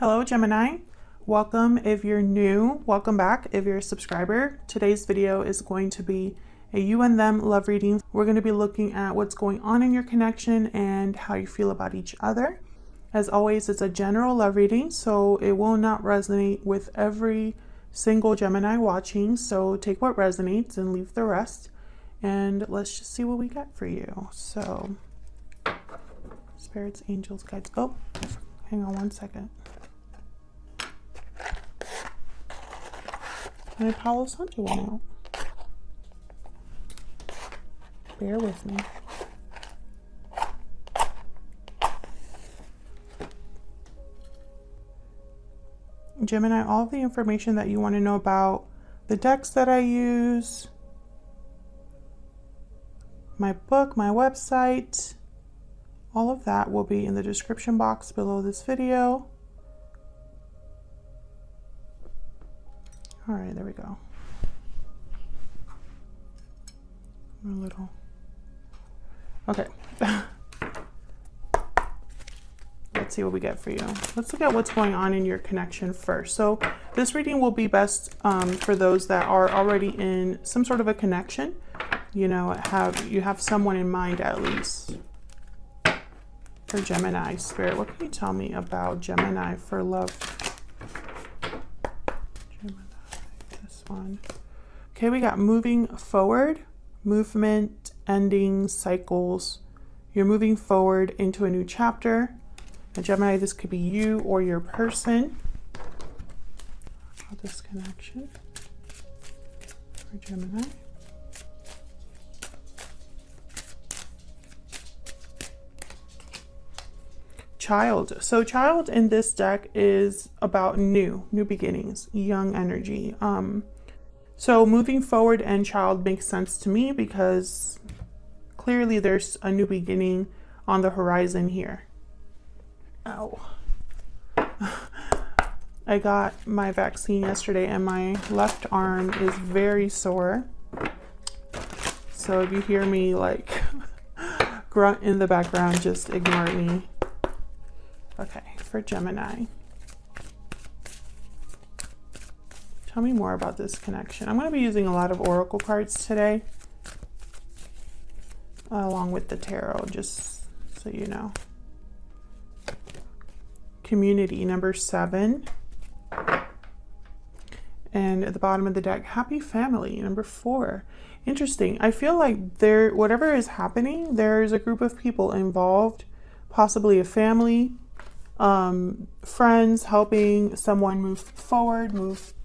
Hello Gemini, welcome if you're new, welcome back if you're a subscriber. Today's video is going to be a you and them love reading. We're going to be looking at what's going on in your connection and how you feel about each other. As always, it's a general love reading, so it will not resonate with every single Gemini watching. So take what resonates and leave the rest. And let's just see what we got for you. So, spirits, angels, guides. Oh, hang on one second. My Palo Santo went out. Bear with me. Gemini, all the information that you want to know about the decks that I use, my book, my website, all of that will be in the description box below this video. All right, there we go. A little. Okay. Let's see what we get for you. Let's look at what's going on in your connection first. So this reading will be best for those that are already in some sort of a connection. You know, you have someone in mind at least. For Gemini, Spirit, what can you tell me about Gemini for love? One. Okay, we got moving forward, movement, ending, cycles. You're moving forward into a new chapter. And Gemini, this could be you or your person. This connection for Gemini. Child. So child in this deck is about new beginnings, young energy. So moving forward and child makes sense to me because clearly there's a new beginning on the horizon here. Ow. I got my vaccine yesterday and my left arm is very sore. So if you hear me like grunt in the background, just ignore me. Okay, for Gemini. Tell me more about this connection. I'm going to be using a lot of oracle cards today, along with the tarot, just so you know. Community, number 7. And at the bottom of the deck, happy family, number 4. Interesting. I feel like whatever is happening, there's a group of people involved, possibly a family, friends, helping someone move forward,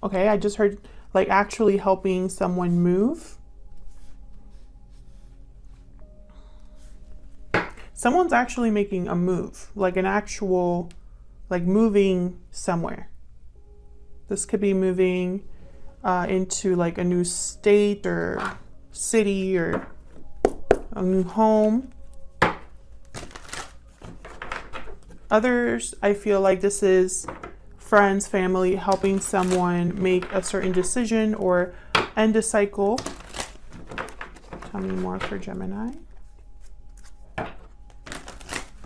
okay, I just heard like actually helping someone move. Someone's actually making a move, like an actual, like moving somewhere. This could be moving into like a new state or city or a new home. Others, I feel like this is friends, family, helping someone make a certain decision or end a cycle. Tell me more for Gemini.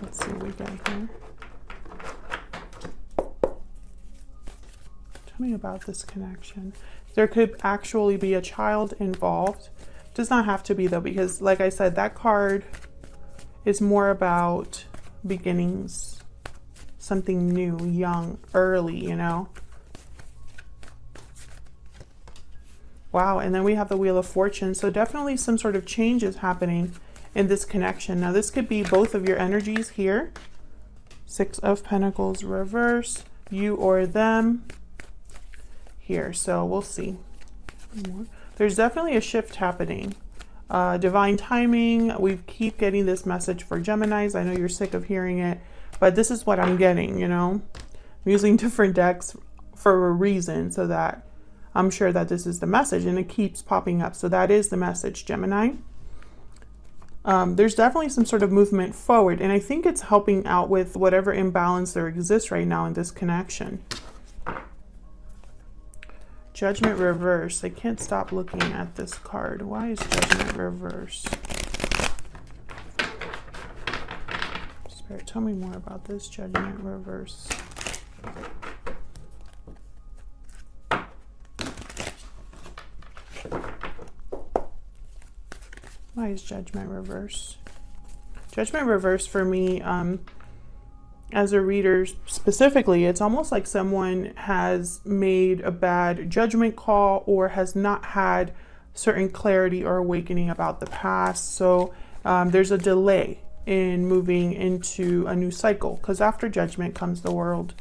Let's see what we got here. Tell me about this connection. There could actually be a child involved. Does not have to be though, because like I said, that card is more about beginnings. Something new, young, early, you know. Wow, and then we have the Wheel of Fortune. So definitely some sort of change is happening in this connection. Now this could be both of your energies here. 6 of Pentacles reverse, you or them here. So we'll see. There's definitely a shift happening. Divine timing. We keep getting this message for Geminis. I know you're sick of hearing it, but this is what I'm getting, you know. I'm using different decks for a reason, so that I'm sure that this is the message, and it keeps popping up. So that is the message, Gemini. There's definitely some sort of movement forward, and I think it's helping out with whatever imbalance there exists right now in this connection. Judgment reverse. I can't stop looking at this card. Why is Judgment reverse? Spirit, tell me more about this Judgment reverse. Why is Judgment reverse? Judgment reverse for me, as a reader specifically, it's almost like someone has made a bad judgment call or has not had certain clarity or awakening about the past. So there's a delay in moving into a new cycle, because after Judgment comes the World.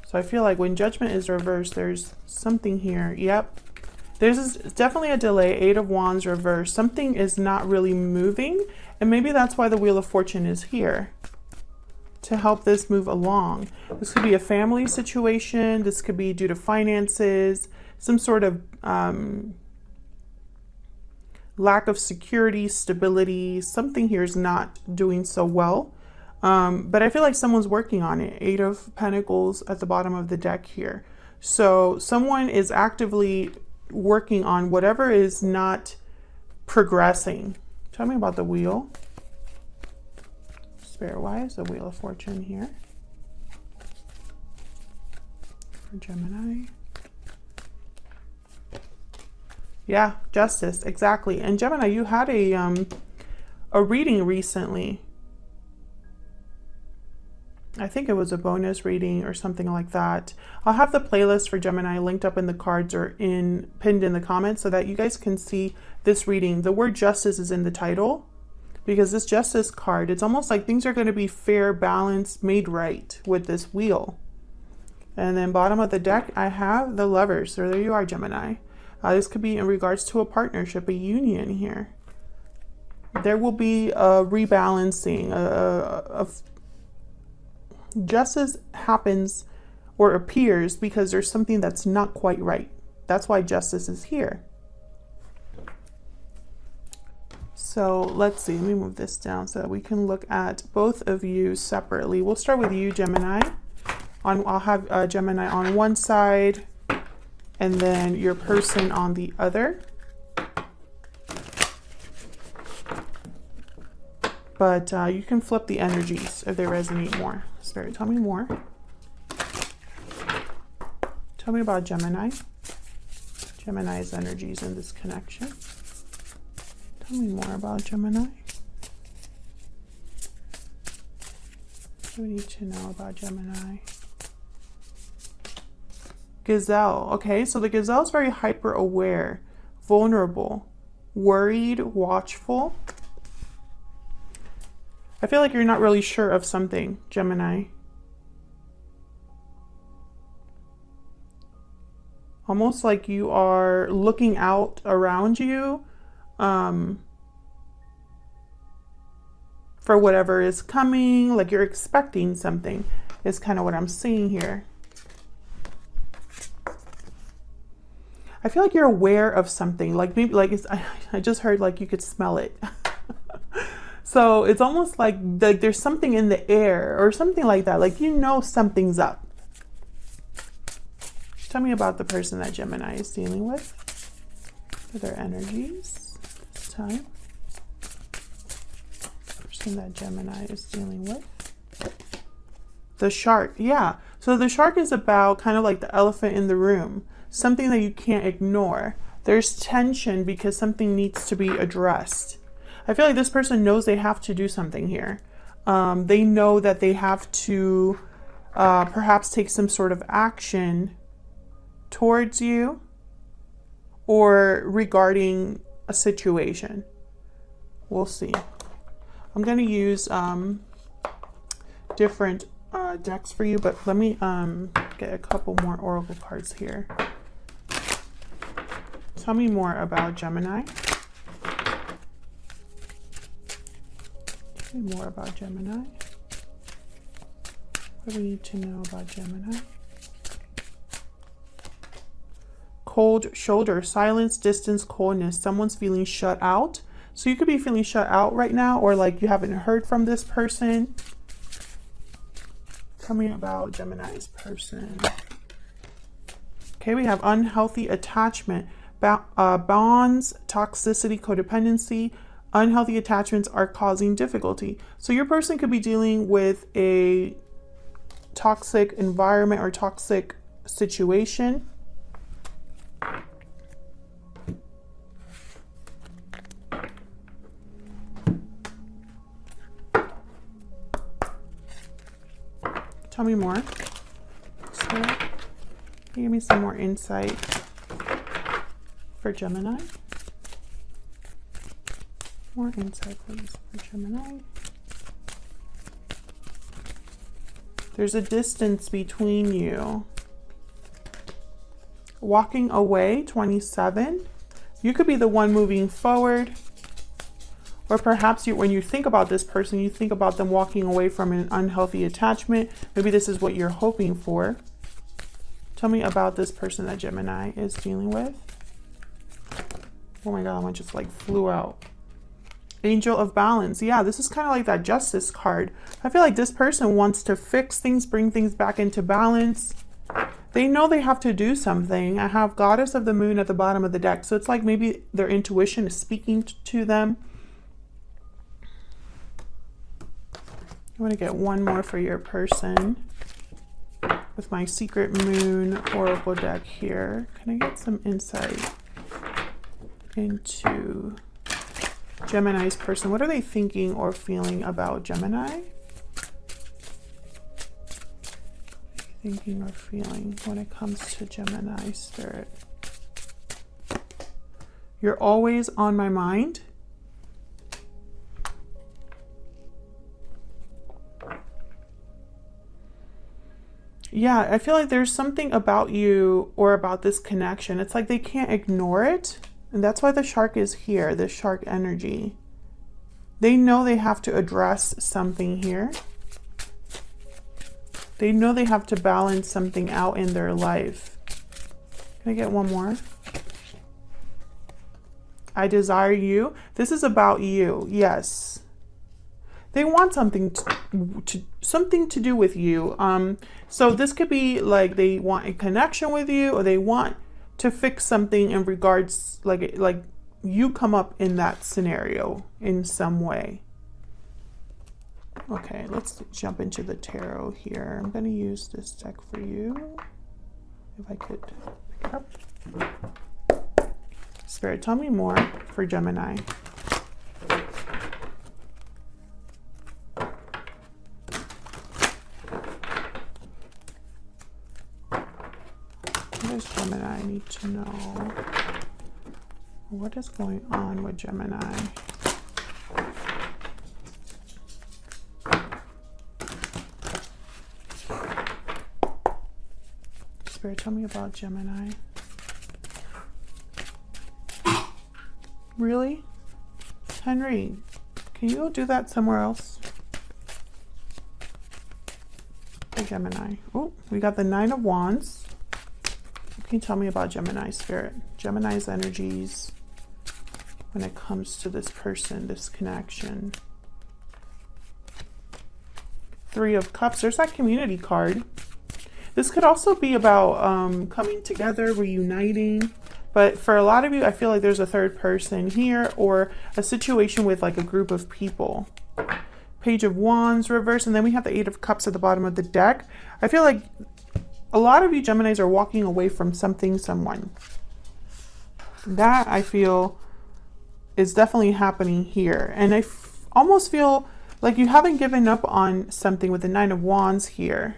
So I feel like when Judgment is reversed, there's something here. Yep. There's definitely a delay. Eight of Wands reversed. Something is not really moving. And maybe that's why the Wheel of Fortune is here, to help this move along. This could be a family situation. This could be due to finances, some sort of lack of security, stability. Something here is not doing so well. But I feel like someone's working on it. Eight of Pentacles at the bottom of the deck here. So someone is actively working on whatever is not progressing. Tell me about the Wheel. Spirit, why is the Wheel of Fortune here for Gemini? Yeah, Justice, exactly. And Gemini, you had a reading recently. I think it was a bonus reading or something like that. I'll have the playlist for Gemini linked up in the cards or pinned in the comments so that you guys can see this reading. The word justice is in the title because this Justice card, it's almost like things are going to be fair, balanced, made right with this wheel. And then bottom of the deck, I have the Lovers. So there you are, Gemini. This could be in regards to a partnership, a union here. There will be a rebalancing, justice happens or appears because there's something that's not quite right. That's why Justice is here. So let's see, let me move this down so that we can look at both of you separately. We'll start with you, Gemini. I'll have Gemini on one side and then your person on the other. But you can flip the energies if they resonate more. Spirit, tell me more. Tell me about Gemini. Gemini's energies in this connection. Tell me more about Gemini. What do we need to know about Gemini? Gazelle. Okay, so the Gazelle is very hyper aware, vulnerable, worried, watchful. I feel like you're not really sure of something, Gemini. Almost like you are looking out around you for whatever is coming, like you're expecting something is kind of what I'm seeing here. I feel like you're aware of something, like maybe like I just heard like you could smell it. So it's almost like there's something in the air or something like that. Like, you know, something's up. Tell me about the person that Gemini is dealing with. What are their energies this time? Person that Gemini is dealing with. The shark. Yeah. So the shark is about kind of like the elephant in the room. Something that you can't ignore. There's tension because something needs to be addressed. I feel like this person knows they have to do something here. They know that they have to perhaps take some sort of action towards you or regarding a situation. We'll see. I'm going to use different decks for you, but let me get a couple more oracle cards here. Tell me more about Gemini. More about Gemini. What do we need to know about Gemini? Cold shoulder, silence, distance, coldness. Someone's feeling shut out. So you could be feeling shut out right now, or like you haven't heard from this person. Tell me about Gemini's person. Okay, we have unhealthy attachment, bonds, toxicity, codependency. Unhealthy attachments are causing difficulty. So your person could be dealing with a toxic environment or toxic situation. Tell me more. So, give me some more insight for Gemini. More insight, please, for Gemini. There's a distance between you. Walking away, 27. You could be the one moving forward. Or perhaps when you think about this person, you think about them walking away from an unhealthy attachment. Maybe this is what you're hoping for. Tell me about this person that Gemini is dealing with. Oh my God, that one just like flew out. Angel of Balance. Yeah, this is kind of like that Justice card. I feel like this person wants to fix things, bring things back into balance. They know they have to do something. I have Goddess of the Moon at the bottom of the deck. So it's like maybe their intuition is speaking to them. I want to get one more for your person with my Secret Moon Oracle deck here. Can I get some insight into Gemini's person? What are they thinking or feeling about Gemini? Thinking or feeling when it comes to Gemini spirit. You're always on my mind. Yeah, I feel like there's something about you or about this connection. It's like they can't ignore it. And that's why the shark is here, the shark energy. They know they have to address something here. They know they have to balance something out in their life. Can I get one more? I desire you. This is about you. Yes. They want something to do with you. So this could be like they want a connection with you, or they want to fix something in regards, like you come up in that scenario in some way. Okay, let's jump into the tarot here. I'm going to use this deck for you. If I could pick it up. Spirit, tell me more for Gemini. What does Gemini need to know? What is going on with Gemini? Spirit, tell me about Gemini. Really? Henry, can you go do that somewhere else? For Gemini. Oh, we got the Nine of Wands. What can you tell me about Gemini, Spirit? Gemini's energies when it comes to this person, this connection. Three of Cups. There's that community card. This could also be about coming together, reuniting. But for a lot of you, I feel like there's a third person here, or a situation with like a group of people. Page of Wands reverse, and then we have the Eight of Cups at the bottom of the deck. I feel like a lot of you Geminis are walking away from something, someone. That I feel is definitely happening here. And I almost feel like you haven't given up on something with the Nine of Wands here.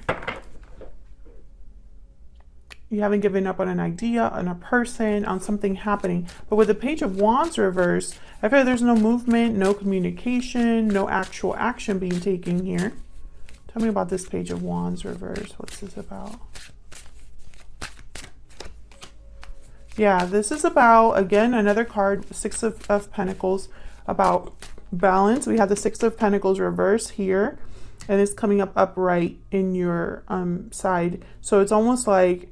You haven't given up on an idea, on a person, on something happening. But with the Page of Wands reverse, I feel like there's no movement, no communication, no actual action being taken here. Tell me about this Page of Wands reverse. What's this about? Yeah, this is about, again, another card, Six of Pentacles, about balance. We have the Six of Pentacles reverse here, and it's coming up upright in your side. So it's almost like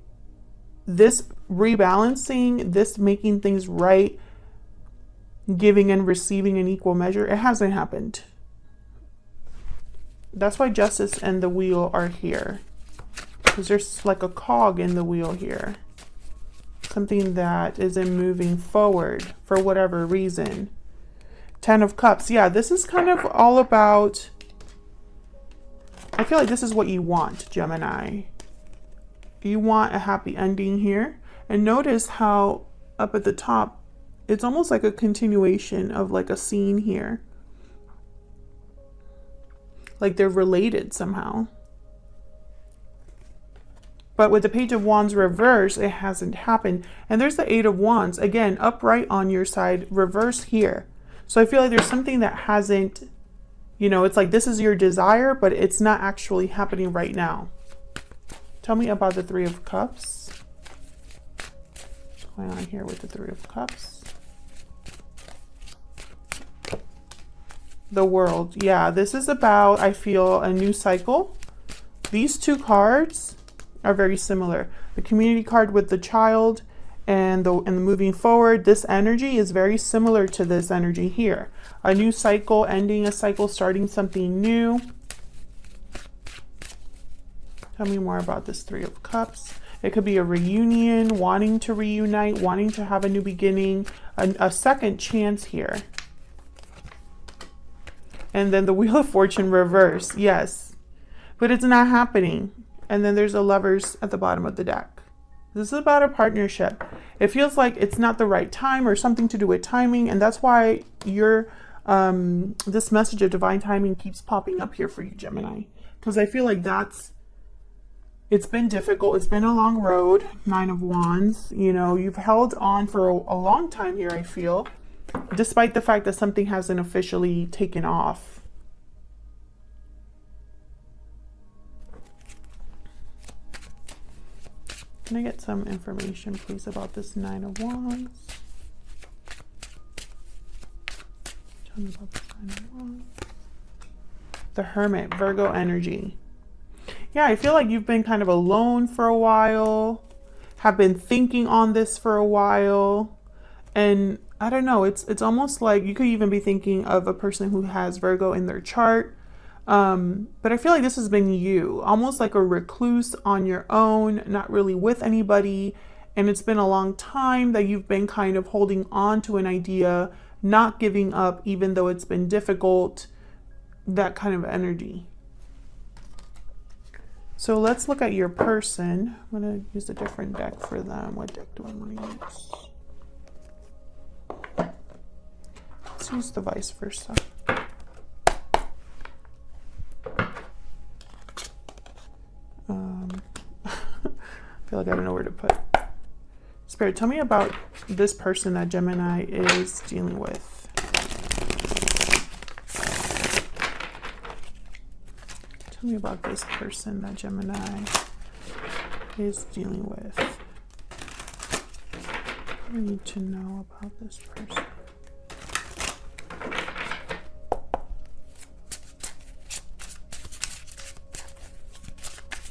this rebalancing, this making things right, giving and receiving in equal measure, it hasn't happened. That's why Justice and the Wheel are here, because there's like a cog in the wheel here. Something that isn't moving forward for whatever reason. Ten of Cups. Yeah, this is kind of all about, I feel like this is what you want, Gemini. You want a happy ending here. And notice how up at the top, it's almost like a continuation of like a scene here. Like they're related somehow. But with the Page of Wands reverse, it hasn't happened. And there's the Eight of Wands, again, upright on your side, reverse here. So I feel like there's something that hasn't, you know, it's like this is your desire, but it's not actually happening right now. Tell me about the Three of Cups. What's going on here with the Three of Cups? The World. Yeah, this is about, I feel, a new cycle. These two cards are very similar. The Community card with the child and the moving forward. This energy is very similar to this energy here. A new cycle, ending a cycle, starting something new. Tell me more about this Three of Cups. It could be a reunion, wanting to reunite, wanting to have a new beginning, a second chance here. And then the Wheel of Fortune reverse, yes. But it's not happening. And then there's a Lovers at the bottom of the deck. This is about a partnership. It feels like it's not the right time or something to do with timing. And that's why your this message of divine timing keeps popping up here for you, Gemini. Because I feel like it's been difficult. It's been a long road. Nine of Wands. You know, you've held on for a long time here, I feel. Despite the fact that something hasn't officially taken off. Can I get some information, please, about this Nine of Wands? Tell me about this Nine of Wands. The Hermit, Virgo energy. Yeah, I feel like you've been kind of alone for a while, have been thinking on this for a while, and I don't know, it's almost like you could even be thinking of a person who has Virgo in their chart. But I feel like this has been you, almost like a recluse on your own, not really with anybody. And it's been a long time that you've been kind of holding on to an idea, not giving up, even though it's been difficult, that kind of energy. So let's look at your person. I'm going to use a different deck for them. What deck do I want to use? Let's use the vice versa. I feel like I don't know where to put. Spirit, tell me about this person that Gemini is dealing with. Tell me about this person that Gemini is dealing with. I need to know about this person.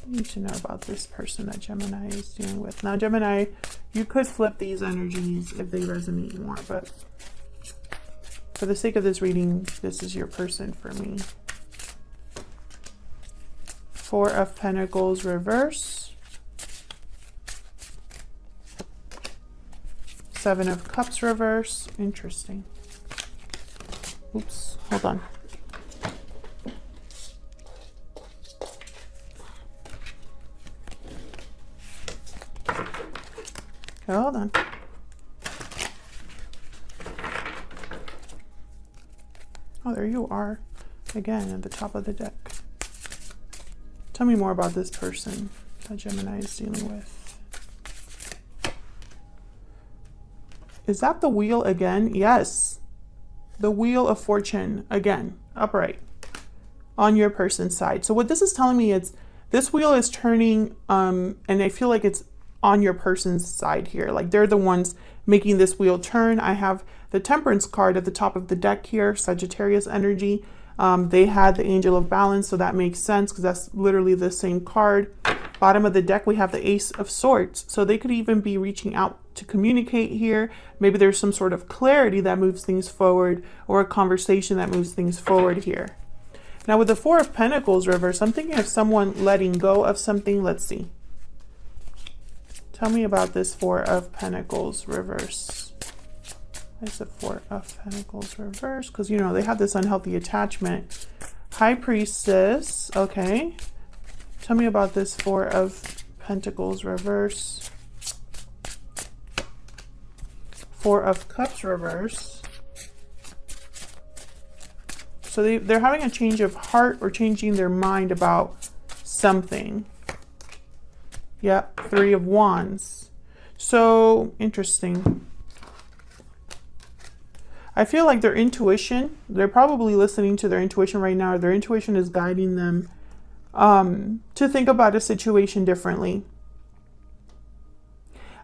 Need to know about this person that Gemini is dealing with. Now, Gemini, you could flip these energies if they resonate more, but for the sake of this reading, this is your person for me. Four of Pentacles reverse. Seven of Cups reverse. Interesting. Oops, hold on. Hold on. Oh, there you are. Again, at the top of the deck. Tell me more about this person that Gemini is dealing with. Is that the Wheel again? Yes. The Wheel of Fortune again, upright on your person's side. So what this is telling me is this wheel is turning, and I feel like it's on your person's side here. Like they're the ones making this wheel turn. I have the Temperance card at the top of the deck here, Sagittarius energy. They had the Angel of Balance, so that makes sense because that's literally the same card. Bottom of the deck, we have the Ace of Swords. So they could even be reaching out to communicate here. Maybe there's some sort of clarity that moves things forward or a conversation that moves things forward here. Now with the Four of Pentacles reverse, I'm thinking of someone letting go of something. Let's see. Tell me about this Four of Pentacles reverse. There's the Four of Pentacles reverse, because, you know, they have this unhealthy attachment. High Priestess, okay. Tell me about this Four of Pentacles reverse. Four of Cups reverse. So they're having a change of heart or changing their mind about something. Yep, Three of Wands. So interesting. I feel like their intuition, they're probably listening to their intuition right now, or their intuition is guiding them to think about a situation differently.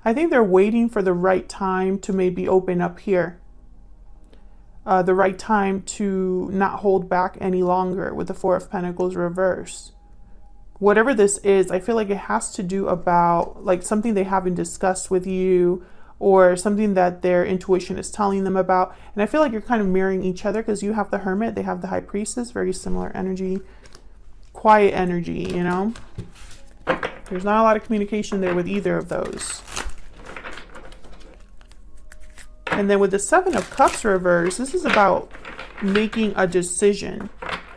I think they're waiting for the right time to maybe open up here. The right time to not hold back any longer with the Four of Pentacles reverse. Whatever this is, I feel like it has to do about like something they haven't discussed with you, or something that their intuition is telling them about. And I feel like you're kind of mirroring each other, because you have the Hermit, they have the High Priestess, very similar energy, quiet energy, you know. There's not a lot of communication there with either of those. And then with the Seven of Cups reverse, this is about making a decision.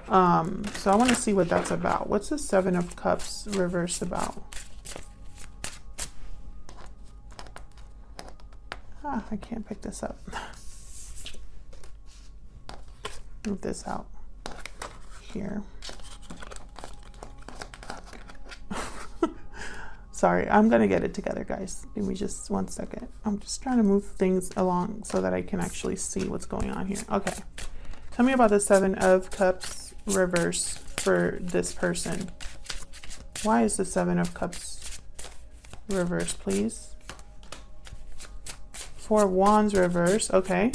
So I want to see what that's about. What's the Seven of Cups reverse about? I can't pick this up. Move this out here. Sorry, I'm gonna get it together, guys. Give me just 1 second. I'm just trying to move things along so that I can actually see what's going on here. Okay, tell me about the Seven of Cups reverse for this person. Why is the Seven of Cups reverse, please? Four of Wands reverse. Okay,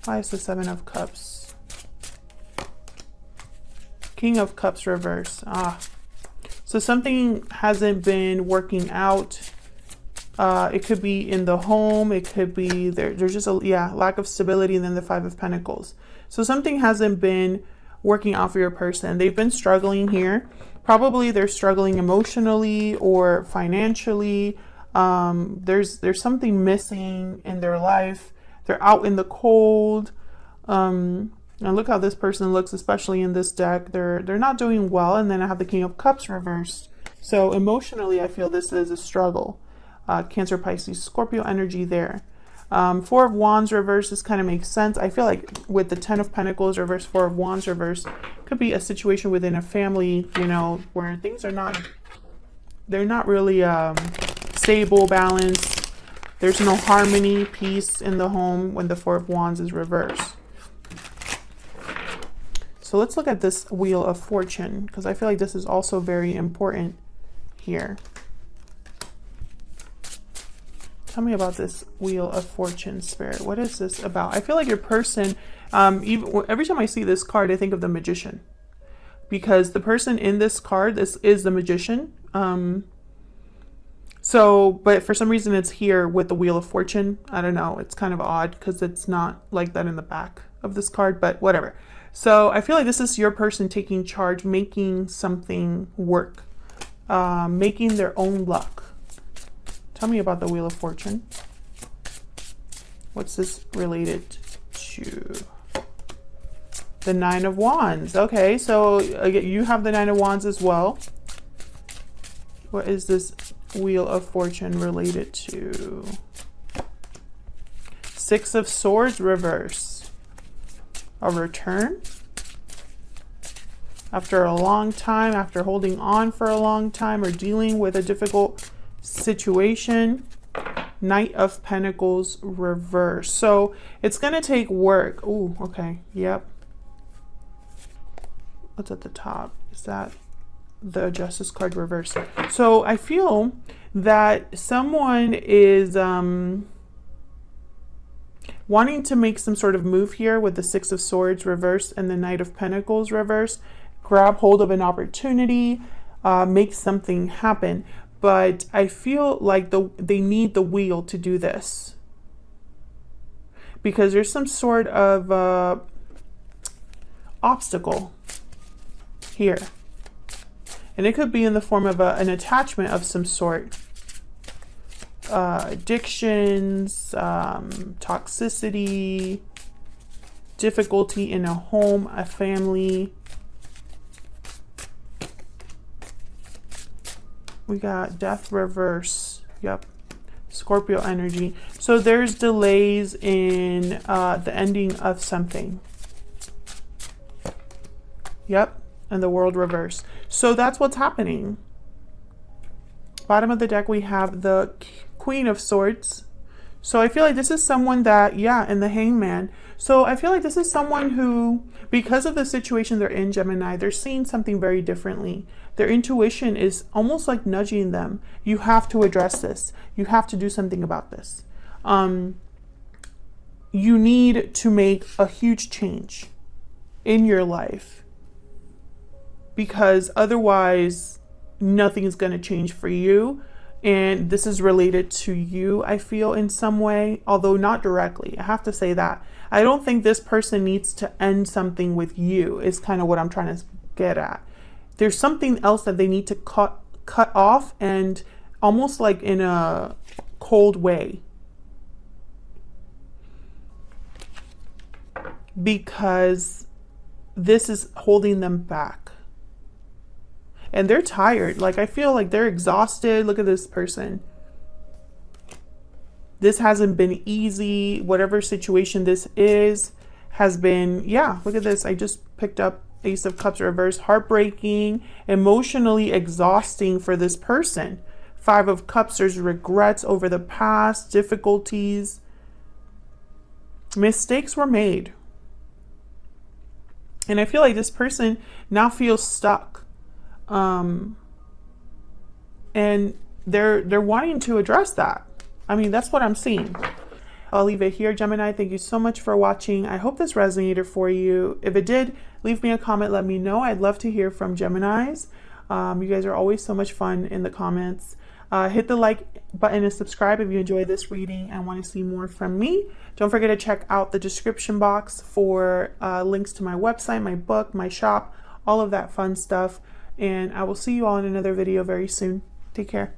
why is the Seven of Cups? King of Cups reverse. So something hasn't been working out. It could be in the home. It could be there's just a lack of stability. And then the Five of Pentacles. So something hasn't been working out for your person. They've been struggling here. Probably they're struggling emotionally or financially. There's something missing in their life. They're out in the cold. And look how this person looks, especially in this deck. They're not doing well. And then I have the King of Cups reversed. So emotionally, I feel this is a struggle. Cancer, Pisces, Scorpio energy there. Four of Wands reverse, this kind of makes sense. I feel like with the Ten of Pentacles reverse, Four of Wands reverse, could be a situation within a family, you know, where things are not, they're not really stable, balanced. There's no harmony, peace in the home when the Four of Wands is reversed. So let's look at this Wheel of Fortune, because I feel like this is also very important here. Tell me about this Wheel of Fortune, Spirit. What is this about? I feel like your person, every time I see this card, I think of the Magician. Because the person in this card, this is the Magician. But for some reason it's here with the Wheel of Fortune. I don't know. It's kind of odd because it's not like that in the back of this card, but whatever. So I feel like this is your person taking charge, making something work, making their own luck. Tell me about the Wheel of Fortune. What's this related to? The Nine of Wands. Okay, so again, you have the Nine of Wands as well. What is this Wheel of Fortune related to? Six of Swords reverse. A return after a long time, after holding on for a long time or dealing with a difficult situation. Knight of Pentacles reverse. So it's going to take work. Ooh, okay. Yep. What's at the top? Is that the Justice card reverse? So I feel that someone is wanting to make some sort of move here with the Six of Swords reverse and the Knight of Pentacles reverse. Grab hold of an opportunity, make something happen. But I feel like they need the wheel to do this. Because there's some sort of obstacle here. And it could be in the form of an attachment of some sort. Addictions, toxicity, difficulty in a home, a family. We got Death reverse. Yep. Scorpio energy. So there's delays in the ending of something. Yep. And the World reverse. So that's what's happening. Bottom of the deck, we have the Queen of Swords. So I feel like this is someone that, yeah, and the Hangman. So I feel like this is someone who, because of the situation they're in, Gemini, they're seeing something very differently. Their intuition is almost like nudging them. You have to address this. You have to do something about this. You need to make a huge change in your life, because otherwise nothing is going to change for you. And this is related to you, I feel, in some way, although not directly. I have to say that. I don't think this person needs to end something with you, is kind of what I'm trying to get at. There's something else that they need to cut off, and almost like in a cold way. Because this is holding them back. And they're tired. Like, I feel like they're exhausted. Look at this person. This hasn't been easy. Whatever situation this is has been, yeah, look at this. I just picked up Ace of Cups reverse. Heartbreaking, emotionally exhausting for this person. Five of Cups, there's regrets over the past, difficulties. Mistakes were made. And I feel like this person now feels stuck. And they're wanting to address that. I mean, that's what I'm seeing. I'll leave it here, Gemini. Thank you so much for watching. I hope this resonated for you. If it did, leave me a comment. Let me know. I'd love to hear from Geminis. You guys are always so much fun in the comments. Hit the like button and subscribe if you enjoyed this reading and want to see more from me. Don't forget to check out the description box for links to my website, my book, my shop, all of that fun stuff. And I will see you all in another video very soon. Take care.